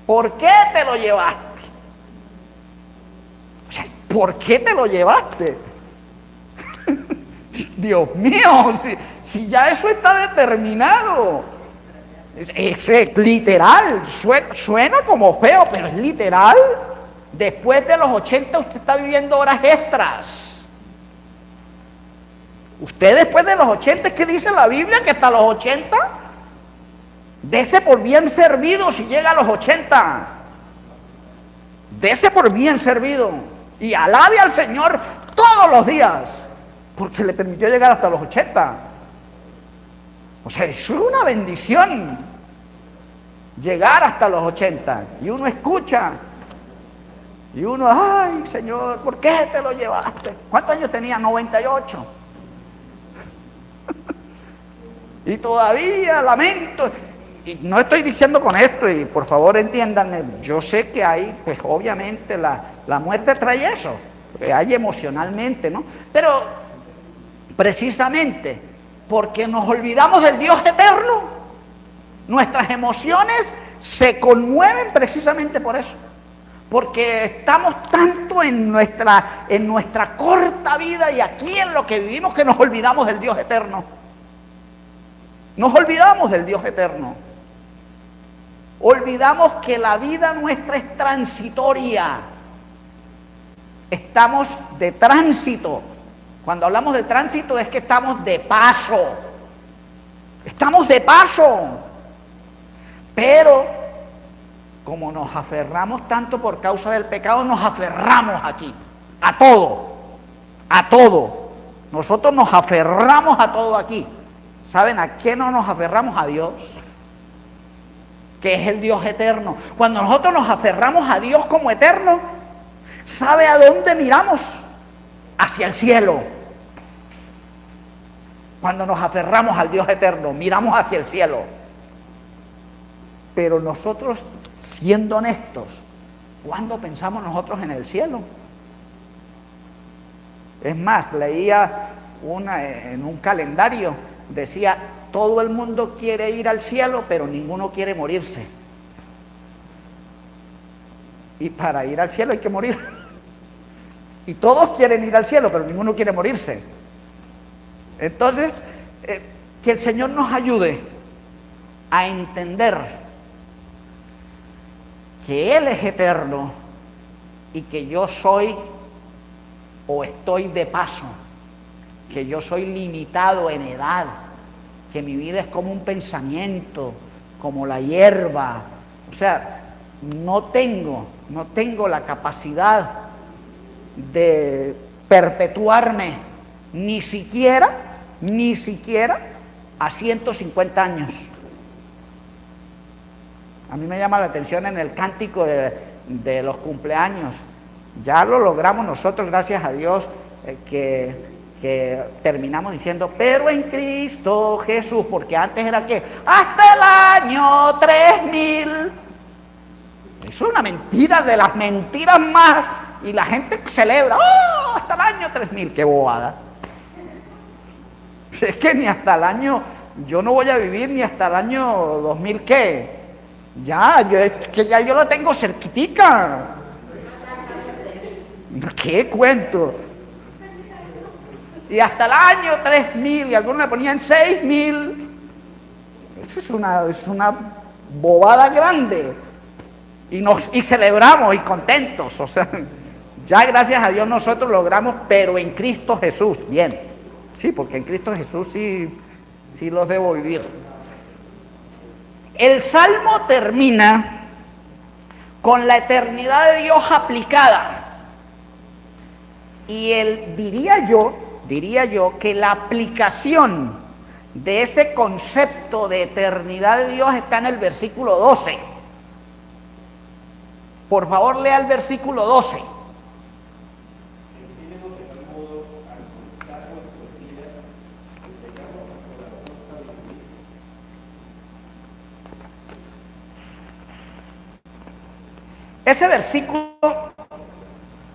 ¿Por qué te lo llevaste? O sea, ¿por qué te lo llevaste? Dios mío, si ya eso está determinado. Es literal, suena como feo, pero es literal. Después de los 80 usted está viviendo horas extras. Usted después de los 80, ¿qué dice la Biblia? Que hasta los 80, dese por bien servido si llega a los 80. Dese por bien servido y alabe al Señor todos los días, porque le permitió llegar hasta los 80. O sea, es una bendición llegar hasta los 80. Y uno escucha, y uno, ay, Señor, ¿por qué te lo llevaste? ¿Cuántos años tenía? 98. Y todavía lamento. Y no estoy diciendo con esto, y por favor entiéndanme, yo sé que hay, pues obviamente la muerte trae eso, porque hay emocionalmente, ¿no? Pero precisamente porque nos olvidamos del Dios eterno, nuestras emociones se conmueven precisamente por eso, porque estamos tanto en nuestra corta vida y aquí en lo que vivimos, que nos olvidamos del Dios eterno. Nos olvidamos del Dios eterno. Olvidamos que la vida nuestra es transitoria. Estamos de tránsito. Cuando hablamos de tránsito es que estamos de paso. Estamos de paso. Pero como nos aferramos tanto por causa del pecado, nos aferramos aquí, a todo, a todo. Nosotros nos aferramos a todo aquí. ¿Saben a qué no nos aferramos? A Dios, que es el Dios eterno. Cuando nosotros nos aferramos a Dios como eterno, ¿sabe a dónde miramos? Hacia el cielo. Cuando nos aferramos al Dios eterno, miramos hacia el cielo. Pero nosotros, siendo honestos, ¿cuándo pensamos nosotros en el cielo? Es más, leía en un calendario, decía, todo el mundo quiere ir al cielo, pero ninguno quiere morirse. Y para ir al cielo hay que morir. Y todos quieren ir al cielo, pero ninguno quiere morirse. Entonces, que el Señor nos ayude a entender que Él es eterno y que yo soy o estoy de paso. que yo soy limitado en edad, que mi vida es como un pensamiento, como la hierba. O sea, no tengo la capacidad de perpetuarme ni siquiera a 150 años. A mí me llama la atención en el cántico de los cumpleaños. Ya lo logramos nosotros, gracias a Dios, que terminamos diciendo, pero en Cristo Jesús, porque antes era que hasta el año 3000. Eso es una mentira de las mentiras más, y la gente celebra, ¡oh! Hasta el año 3000, qué bobada. Es que ni hasta el año, yo no voy a vivir ni hasta el año 2000, ¿qué? Ya yo lo tengo cerquitica. ¿Qué cuento? Y hasta el año 3000, y algunos le ponían 6000. Eso es una bobada grande. Y celebramos y contentos. O sea, ya gracias a Dios nosotros logramos, pero en Cristo Jesús. Bien. Sí, porque en Cristo Jesús sí los debo vivir. El Salmo termina con la eternidad de Dios aplicada. Y diría yo que la aplicación de ese concepto de eternidad de Dios está en el versículo 12. Por favor, lea el versículo 12. Ese versículo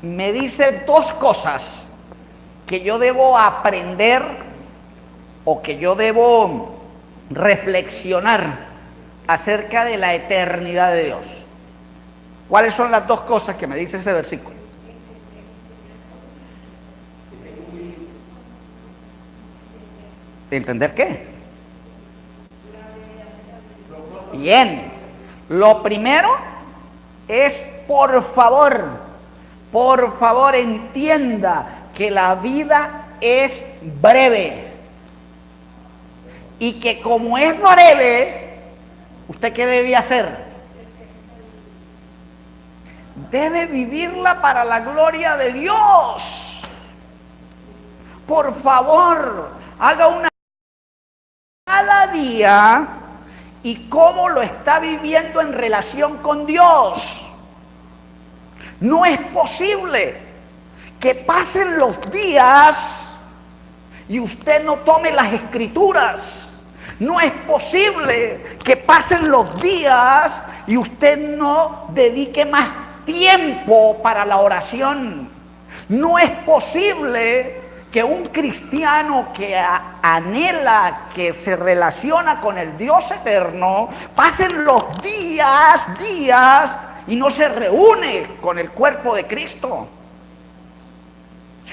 me dice dos cosas que yo debo aprender o que yo debo reflexionar acerca de la eternidad de Dios. ¿Cuáles son las dos cosas que me dice ese versículo? ¿Entender qué? Bien. Lo primero es, por favor, entienda que la vida es breve. Y que como es breve, ¿usted qué debe hacer? Debe vivirla para la gloria de Dios. Por favor, haga una cada día y cómo lo está viviendo en relación con Dios. No es posible que pasen los días y usted no tome las escrituras. No es posible que pasen los días y usted no dedique más tiempo para la oración. No es posible que un cristiano que anhela, que se relaciona con el Dios eterno, pasen los días y no se reúne con el cuerpo de Cristo.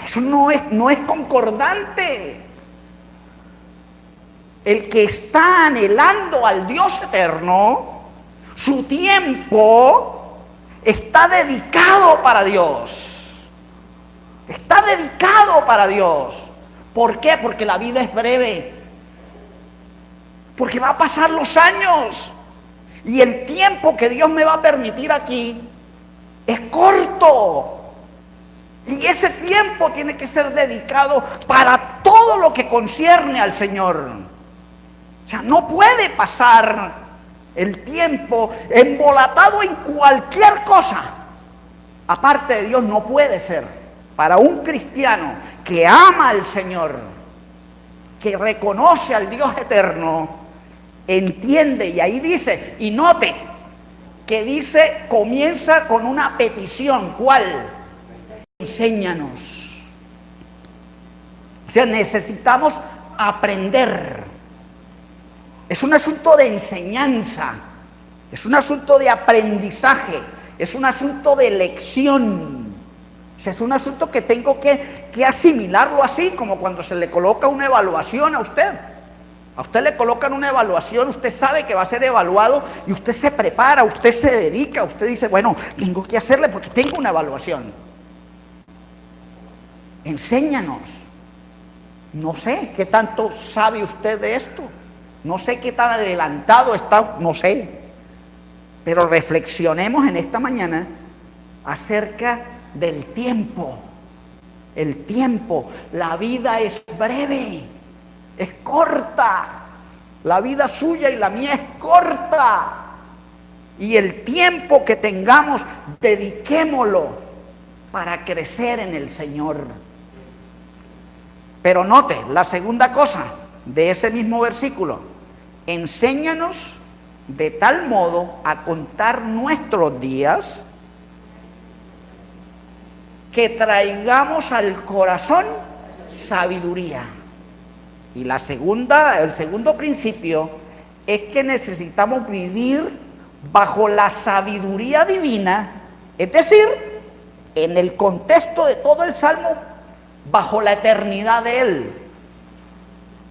Eso no es concordante. El que está anhelando al Dios eterno, su tiempo está dedicado para Dios. Está dedicado para Dios. ¿Por qué? Porque la vida es breve. Porque va a pasar los años. Y el tiempo que Dios me va a permitir aquí es corto. Y ese tiempo tiene que ser dedicado para todo lo que concierne al Señor. O sea, no puede pasar el tiempo embolatado en cualquier cosa. Aparte de Dios, no puede ser. Para un cristiano que ama al Señor, que reconoce al Dios eterno, entiende, y ahí dice, y note, que dice, comienza con una petición. ¿Cuál? Enséñanos. O sea, necesitamos aprender. Es un asunto de enseñanza, es un asunto de aprendizaje, es un asunto de lección. O sea, es un asunto que tengo que asimilarlo así, como cuando se le coloca una evaluación a usted. A usted le colocan una evaluación, usted sabe que va a ser evaluado y usted se prepara, usted se dedica, usted dice, bueno, tengo que hacerle porque tengo una evaluación. Enséñanos. No sé qué tanto sabe usted de esto. No sé qué tan adelantado está, no sé. Pero reflexionemos en esta mañana acerca del tiempo. El tiempo, la vida es breve, es corta. La vida suya y la mía es corta. Y el tiempo que tengamos, dediquémoslo para crecer en el Señor. Pero note la segunda cosa de ese mismo versículo. Enséñanos de tal modo a contar nuestros días que traigamos al corazón sabiduría. Y el segundo principio es que necesitamos vivir bajo la sabiduría divina, es decir, en el contexto de todo el Salmo, bajo la eternidad de Él.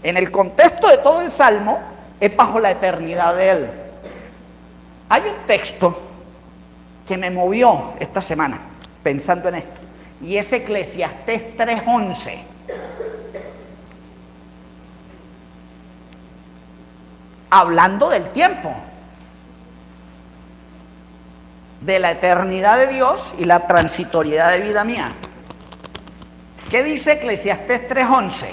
En el contexto de todo el Salmo es bajo la eternidad de Él. Hay un texto que me movió esta semana pensando en esto, y es Eclesiastés 3:11. Hablando del tiempo, de la eternidad de Dios y la transitoriedad de vida mía. ¿Qué dice Eclesiastés 3:11?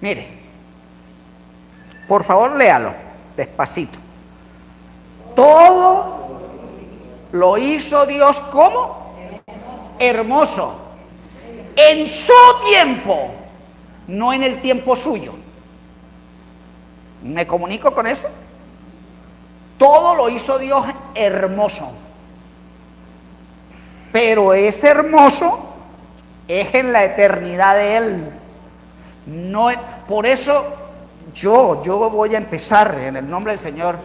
Mire, por favor léalo despacito. Todo lo hizo Dios ¿cómo? Hermoso. En su tiempo, no en el tiempo suyo. ¿Me comunico con eso? Todo lo hizo Dios hermoso. Pero ese hermoso es en la eternidad de Él. No, por eso yo voy a empezar en el nombre del Señor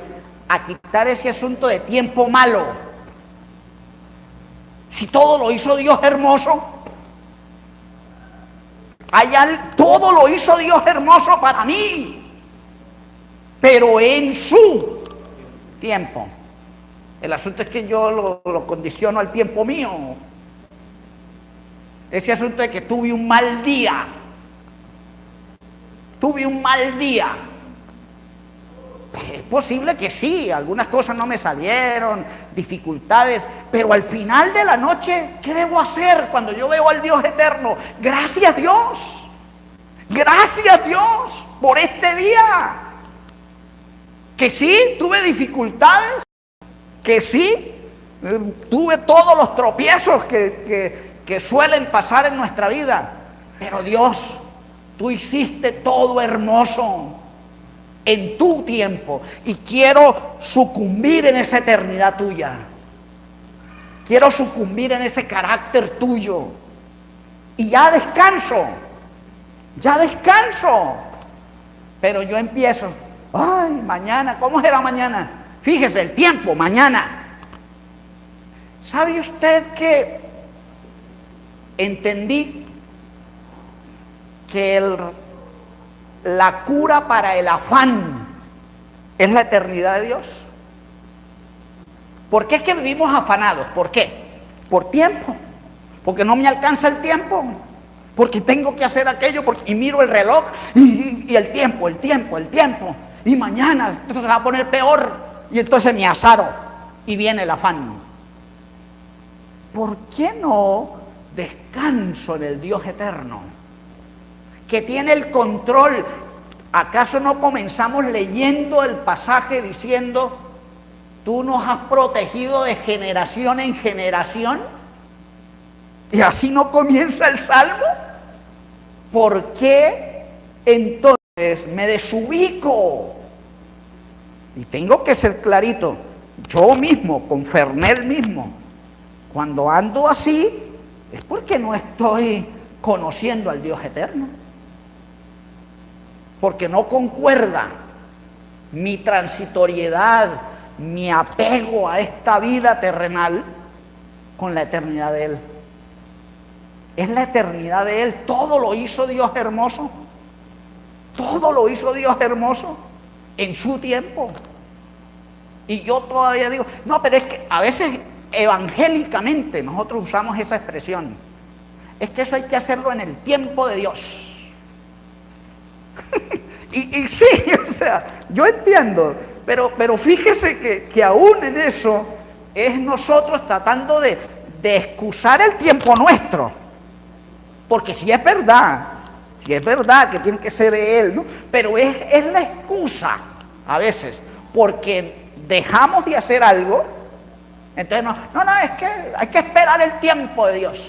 a quitar ese asunto de tiempo malo. Si todo lo hizo Dios hermoso, todo lo hizo Dios hermoso para mí, pero en su tiempo. El asunto es que yo lo condiciono al tiempo mío. Ese asunto de que tuve un mal día. Es posible que sí, algunas cosas no me salieron, dificultades, pero al final de la noche, ¿qué debo hacer cuando yo veo al Dios eterno? Gracias Dios por este día. Que sí, tuve dificultades, que sí, tuve todos los tropiezos que suelen pasar en nuestra vida, pero Dios, tú hiciste todo hermoso en tu tiempo, y quiero sucumbir en esa eternidad tuya. Quiero sucumbir en ese carácter tuyo. Y ya descanso. Pero yo empiezo, ay, mañana, ¿cómo será mañana? Fíjese, el tiempo, mañana. ¿Sabe usted que entendí que la cura para el afán es la eternidad de Dios? ¿Por qué es que vivimos afanados? ¿Por qué? Por tiempo. Porque no me alcanza el tiempo. Porque tengo que hacer aquello, y miro el reloj y el tiempo. Y mañana esto se va a poner peor. Y entonces me azaro y viene el afán. ¿Por qué no descanso en el Dios eterno, que tiene el control? ¿Acaso no comenzamos leyendo el pasaje diciendo, tú nos has protegido de generación en generación? Y así no comienza el Salmo. ¿Por qué entonces me desubico? Y tengo que ser clarito, yo mismo, con Fernel mismo, cuando ando así, es porque no estoy conociendo al Dios eterno. Porque no concuerda mi transitoriedad, mi apego a esta vida terrenal con la eternidad de Él. Es la eternidad de Él. Todo lo hizo Dios hermoso. Todo lo hizo Dios hermoso en su tiempo. Y yo todavía digo, no, pero es que a veces evangélicamente nosotros usamos esa expresión. Es que eso hay que hacerlo en el tiempo de Dios. y sí, o sea, yo entiendo, pero fíjese que aún en eso es nosotros tratando de excusar el tiempo nuestro. Porque si es verdad que tiene que ser Él, ¿no? Pero es la excusa a veces, porque dejamos de hacer algo, entonces no, es que hay que esperar el tiempo de Dios,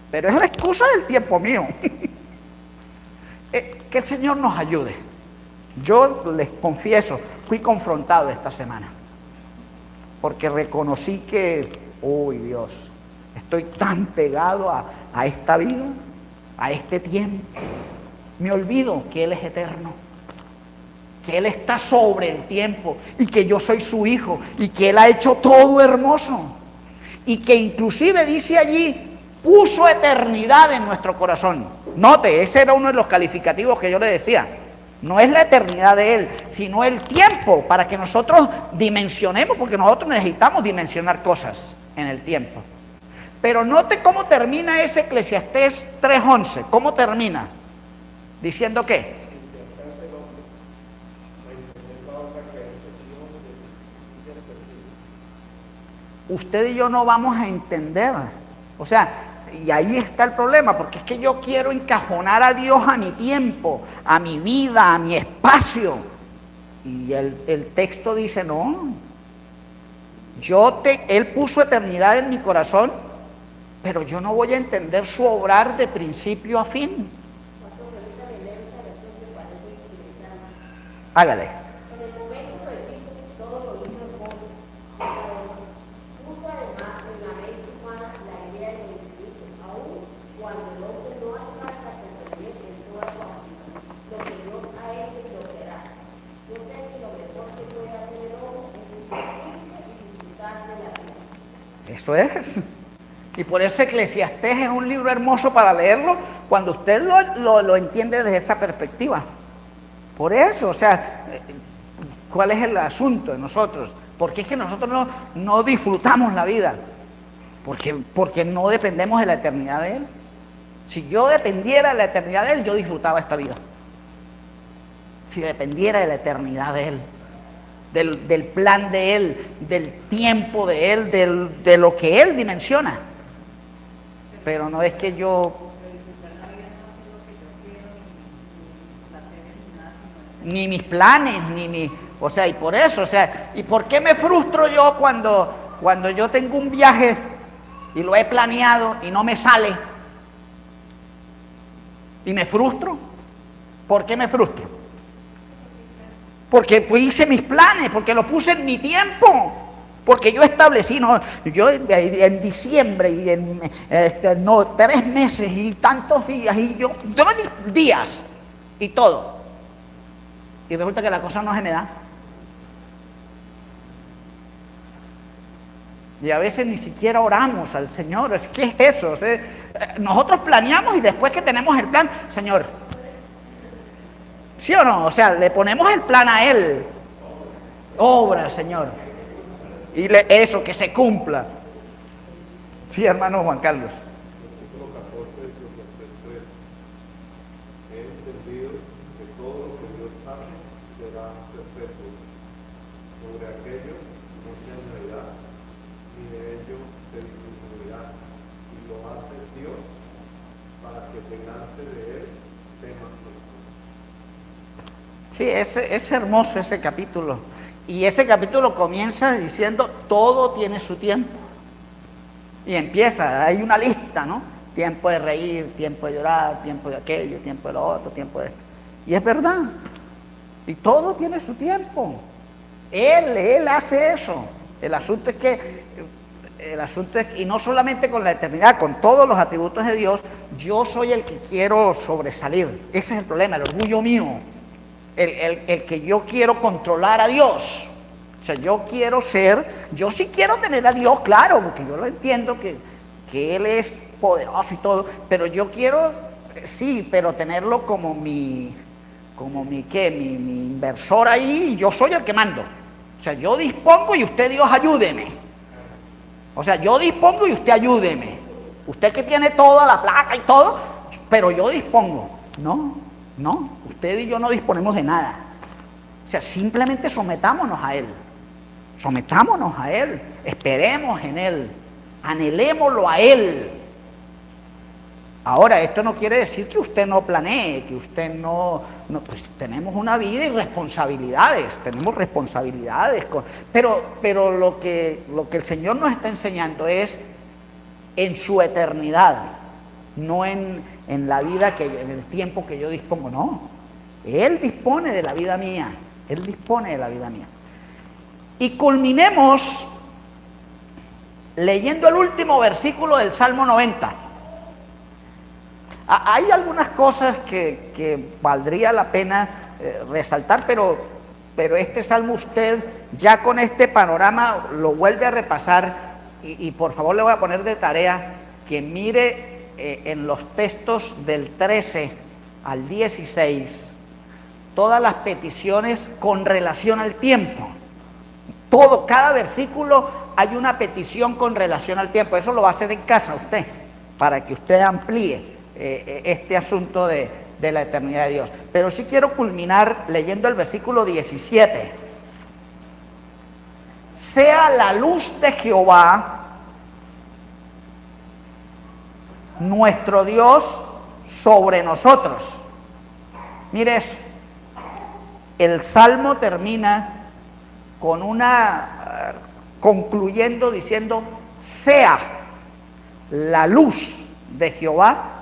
pero es la excusa del tiempo mío. Que el Señor nos ayude. Yo les confieso, fui confrontado esta semana, porque reconocí que, uy Dios, estoy tan pegado a esta vida, a este tiempo, me olvido que Él es eterno, que Él está sobre el tiempo y que yo soy su hijo y que Él ha hecho todo hermoso y que inclusive dice allí, puso eternidad en nuestro corazón. Note, ese era uno de los calificativos que yo le decía. No es la eternidad de Él, sino el tiempo para que nosotros dimensionemos, porque nosotros necesitamos dimensionar cosas en el tiempo. Pero note cómo termina ese Eclesiastés 3:11. ¿Cómo termina? ¿Diciendo qué? Usted y yo no vamos a entender. O sea, y ahí está el problema, porque es que yo quiero encajonar a Dios a mi tiempo, a mi vida, a mi espacio. Y el texto dice, no. Él puso eternidad en mi corazón, pero yo no voy a entender su obrar de principio a fin. Hágale. Eso es. Y por eso Eclesiastés es un libro hermoso para leerlo cuando usted lo entiende desde esa perspectiva. Por eso, o sea, ¿cuál es el asunto de nosotros? Porque es que nosotros no disfrutamos la vida. Porque no dependemos de la eternidad de Él. Si yo dependiera de la eternidad de Él, yo disfrutaba esta vida. Si dependiera de la eternidad de Él. Del plan de Él, del tiempo de Él, de lo que Él dimensiona. Pero no es que yo... Ni mis planes, ni mi... O sea, y por eso, o sea, ¿y por qué me frustro yo cuando yo tengo un viaje y lo he planeado y no me sale? ¿Y me frustro? ¿Por qué me frustro? Porque pues hice mis planes, porque lo puse en mi tiempo, porque yo establecí, no, yo en diciembre y en 3 meses y tantos días y yo 2 días y todo. Y resulta que la cosa no se me da. Y a veces ni siquiera oramos al Señor. ¿Qué es eso? O sea, nosotros planeamos y después que tenemos el plan, Señor, ¿sí o no? O sea, le ponemos el plan a Él. Obra, Señor. Y eso, que se cumpla. Sí, hermano Juan Carlos. Versículo 14 de Eclesiastés 3. He entendido que todo lo que Dios hace será perfecto. Sobre aquello no se añadirá, ni de ello se disminuirá. Y lo hace Dios para que delante de Él temas los hombres. Sí, es hermoso ese capítulo. Y ese capítulo comienza diciendo, todo tiene su tiempo. Y empieza, hay una lista, ¿no? Tiempo de reír, tiempo de llorar, tiempo de aquello, tiempo de lo otro, tiempo de esto. Y es verdad. Y todo tiene su tiempo. Él hace eso. El asunto es, y no solamente con la eternidad, con todos los atributos de Dios, yo soy el que quiero sobresalir. Ese es el problema, el orgullo mío. El que yo quiero controlar a Dios. O sea, yo sí quiero tener a Dios, claro, porque yo lo entiendo que Él es poderoso y todo, pero yo quiero, sí, pero tenerlo como mi inversor ahí, y yo soy el que mando. O sea, yo dispongo y usted, Dios, ayúdeme. O sea, yo dispongo y usted ayúdeme. Usted que tiene toda la plata y todo, pero yo dispongo. No, usted y yo no disponemos de nada. O sea, simplemente sometámonos a Él. Sometámonos a Él, esperemos en Él, anhelémoslo a Él. Ahora, esto no quiere decir que usted no planee, que usted no pues tenemos una vida y responsabilidades, pero lo que el Señor nos está enseñando es en su eternidad, no en la vida, en el tiempo que yo dispongo, no. Él dispone de la vida mía, Él dispone de la vida mía. Y culminemos leyendo el último versículo del Salmo 90. Hay algunas cosas que valdría la pena resaltar, pero este salmo usted ya con este panorama lo vuelve a repasar y por favor le voy a poner de tarea que mire en los textos del 13 al 16 todas las peticiones con relación al tiempo. Cada versículo hay una petición con relación al tiempo. Eso lo va a hacer en casa usted, para que usted amplíe este asunto de la eternidad de Dios. Pero sí quiero culminar leyendo el versículo 17. Sea la luz de Jehová, nuestro Dios, sobre nosotros. Mire eso. El Salmo termina con concluyendo diciendo, sea la luz de Jehová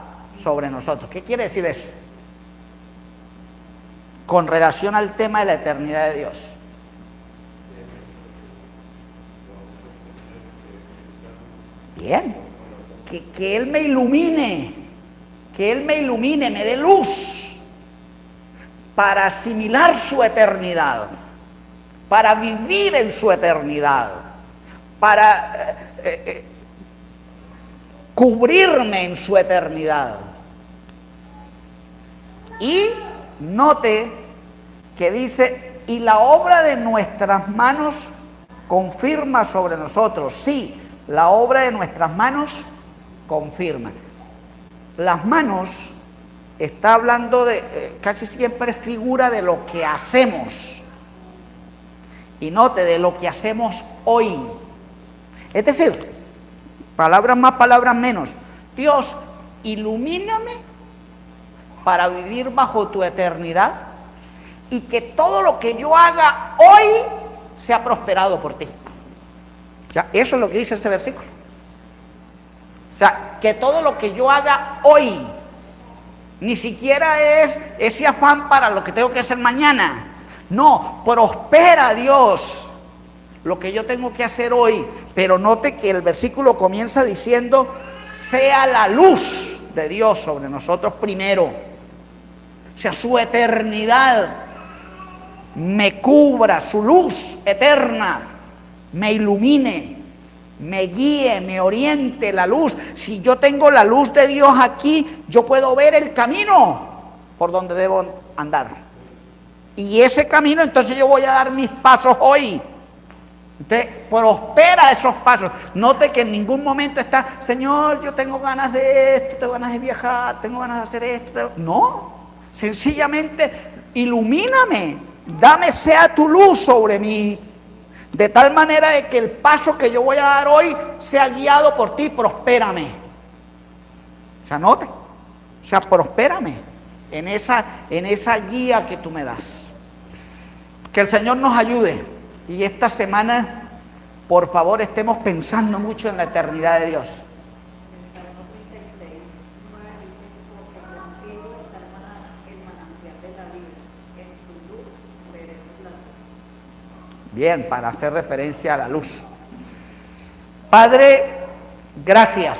sobre nosotros. ¿Qué quiere decir eso? Con relación al tema de la eternidad de Dios. Bien, que Él me ilumine, me dé luz para asimilar su eternidad, para vivir en su eternidad, para cubrirme en su eternidad. Y note que dice, y la obra de nuestras manos confirma sobre nosotros. Sí, la obra de nuestras manos confirma. Las manos está hablando de, casi siempre figura de lo que hacemos. Y note, de lo que hacemos hoy. Es decir, palabras más, palabras menos. Dios, ilumíname para vivir bajo tu eternidad y que todo lo que yo haga hoy sea prosperado por ti. Ya, eso es lo que dice ese versículo. O sea, que todo lo que yo haga hoy, ni siquiera es ese afán para lo que tengo que hacer mañana. No, prospera Dios lo que yo tengo que hacer hoy. Pero note que el versículo comienza diciendo, sea la luz de Dios sobre nosotros primero. O sea, su eternidad me cubra, su luz eterna me ilumine, me guíe, me oriente la luz. Si yo tengo la luz de Dios aquí, yo puedo ver el camino por donde debo andar. Y ese camino, entonces yo voy a dar mis pasos hoy. Entonces, prospera esos pasos. Note que en ningún momento está, Señor, yo tengo ganas de esto, tengo ganas de viajar, tengo ganas de hacer esto. No, sencillamente, ilumíname, dame sea tu luz sobre mí, de tal manera de que el paso que yo voy a dar hoy sea guiado por ti, prospérame. O sea, note, o sea, prospérame en esa guía que tú me das. Que el Señor nos ayude. Y esta semana, por favor, estemos pensando mucho en la eternidad de Dios. Bien, para hacer referencia a la luz. Padre, gracias.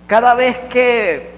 Cada vez que